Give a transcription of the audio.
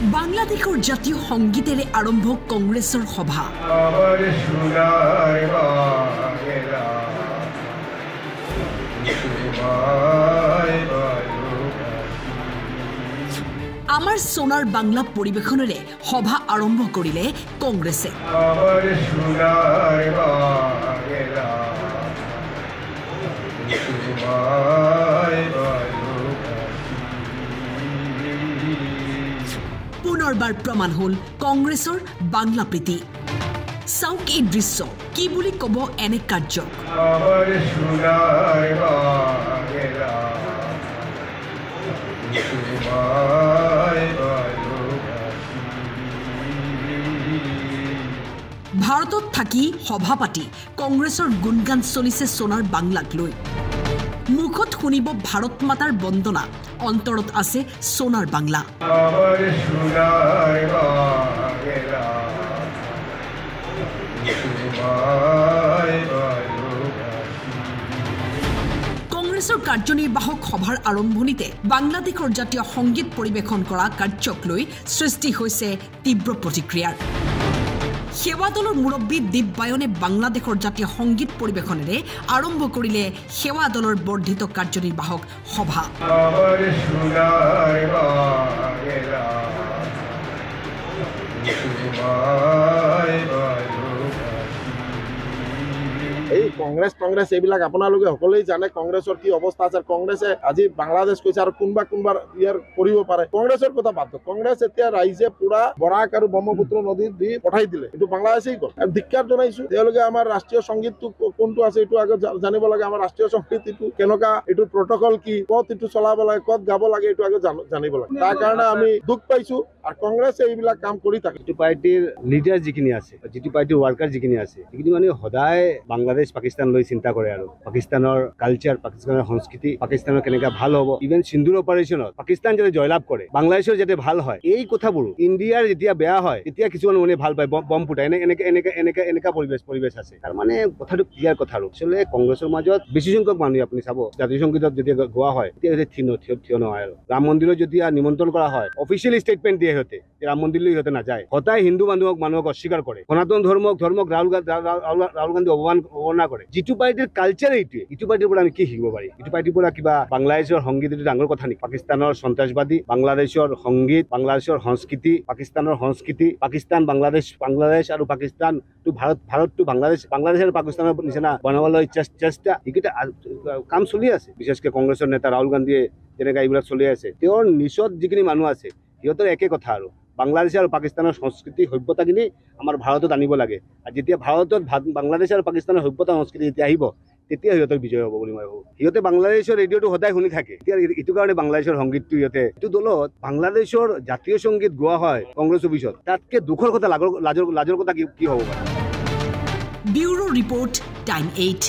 বাংলাদেশৰ জাতীয় সংগীতেৰে আৰম্ভ কংগ্ৰেছৰ সভা। আমাৰ সোনাৰ বাংলা পৰিবেশনেৰে সভা আৰম্ভ কৰিলে কংগ্ৰেছে। পুনৰবাৰ প্ৰমাণ হল কংগ্ৰেছৰ বাংলা প্ৰীতি। চাওক এই দৃশ্য, কি বুলি কব এনে কাৰ্যক। ভাৰতত থাকি সভা পাতি কংগ্ৰেছৰ গুণগান চলিছে সোনাৰ বাংলাক লৈ। মুখত শুনিব ভাৰত মাতাৰ বন্দনা, অন্তৰত আছে সোনাৰ বাংলা। কংগ্ৰেছৰ কাৰ্যনিৰ্বাহক সভাৰ আৰম্ভণিতে বাংলাদেশৰ জাতীয় সংগীত পৰিৱেশন কৰা কাৰ্যক লৈ সৃষ্টি হৈছে তীব্ৰ প্ৰতিক্ৰিয়াৰ। সেৱা দলৰ মুৰব্বী দীপবায়নে বাংলাদেশৰ জাতীয় সংগীত পৰিৱেশনেৰে আৰম্ভ কৰিলে সেৱা দলৰ বৰ্ধিত কাৰ্যনিৰ্বাহক সভা। এই কংগ্ৰেছ এইবিলাক আপোনালোকে সকলোৱে জানে কংগ্ৰেছৰ কি অৱস্থা আছে। কংগ্ৰেছে আজি বাংলাদেশ কৈছে আৰু কোনবা ইয়াৰ কৰিব পাৰে। কংগ্ৰেছৰ কথা বাদ দিয়ক, কংগ্ৰেছ এতিয়া ৰাইজে পুৰা বৰাক আৰু ব্ৰহ্মপুত্ৰ নদীত দি পঠাই দিলে, এইটো বাংলাদেশেই গল। আৰু ধিক্কাৰ জনাইছো তেওঁলোকে আমাৰ ৰাষ্ট্ৰীয় সংগীতটো কোনটো আছে এইটো আগত জানিব লাগে। আমাৰ ৰাষ্ট্ৰীয় সংগীত এইটো কেনেকুৱা, এইটো প্ৰটকল কি, ক'ত এইটো চলাব লাগে, ক'ত গাব লাগে, এইটো আগত জানিব লাগে। তাৰ কাৰণে আমি দুখ পাইছো আৰু কংগ্ৰেছে এইবিলাক কাম কৰি থাকে। যিটো পাৰ্টিৰ লিডাৰ যিখিনি আছে, যিটো পাৰ্টিৰ ৱাৰ্কাৰ যিখিনি আছে, সেইখিনি মানে সদায় বাংলাদেশ পাকিস্তান লৈ চিন্তা কৰে আৰু পাকিস্তানৰ কালচাৰ, পাকিস্তানৰ সংস্কৃতি, পাকিস্তানৰ কেনেকা ভাল হ'ব। ইভেন সিন্ধুৰ অপাৰেশ্যনত পাকিস্তান যাতে জয়লাভ কৰে, বাংলাদেশৰ যাতে ভাল হয়, এই কথাবোৰ ইণ্ডিয়াৰ যেতিয়া বেয়া হয় তেতিয়া কিছুমান মানুহে ভাল পায়, বম ফুটাই এনেকা পৰিবেশ আছে। তাৰ মানে কথাটো ক্লিয়াৰ কথা আৰু আচলতে কংগ্ৰেছৰ মাজত বেছি সংখ্যক মানুহে আপুনি চাব জাতীয় সংগীতত যেতিয়া গোৱা হয় তেতিয়া থিয় নহয় আৰু ৰাম মন্দিৰত যেতিয়া নিমন্ত্ৰণ কৰা হয় অফিচিয়েল ষ্টেটমেণ্ট দিয়ে সিহঁতে ৰাম মন্দিৰলৈ সিহঁতে নাযায়। সদায় হিন্দু মানুহক অস্বীকাৰ কৰে, সনাতন ধৰ্মক ৰাহুল গান্ধী অৱমাননা কৰে। যিটো পাৰ্টিৰ কালচাৰ এইটোৱে, ইটো পাৰ্টিৰ পৰা আমি কি শিকিব পাৰি? ইটো পাৰ্টিৰ পৰা কিবা বাংলাদেশৰ সংগীত এইটো ডাঙৰ কথা নেকি? পাকিস্তানৰ সন্ত্ৰাসবাদী, বাংলাদেশৰ সংগীত, বাংলাদেশৰ সংস্কৃতি, পাকিস্তানৰ সংস্কৃতি, পাকিস্তান বাংলাদেশ আৰু পাকিস্তানটো ভাৰতটো বাংলাদেশ আৰু পাকিস্তানৰ নিচিনা বনাবলৈ চেষ্টা এইকেইটা কাম চলি আছে। বিশেষকৈ কংগ্ৰেছৰ নেতা ৰাহুল গান্ধীয়ে যেনেকা এইবিলাক চলি আছে, তেওঁৰ নিচত যিখিনি মানুহ আছে সিহঁতৰ একে কথা আৰু বাংলাদেশ আৰু পাকিস্তানৰ সংস্কৃতি সভ্যতাখিনি আমাৰ ভাৰতত আনিব লাগে। আৰু যেতিয়া ভাৰতত বাংলাদেশ আৰু পাকিস্তানৰ সভ্যতা সংস্কৃতি যেতিয়া আহিব তেতিয়া সিহঁতৰ বিজয় হ'ব বুলি মই ভাবোঁ। সিহঁতে বাংলাদেশৰ ৰেডিঅ'টো সদায় শুনি থাকে। এতিয়া এইটো কাৰণে বাংলাদেশৰ সংগীতটো সিহঁতে এইটো দলত বাংলাদেশৰ জাতীয় সংগীত গোৱা হয় কংগ্ৰেছ অফিচত, তাতকে দুখৰ কথা লাজৰ কথা কি হ'ব পাৰে? Bureau report, time 8।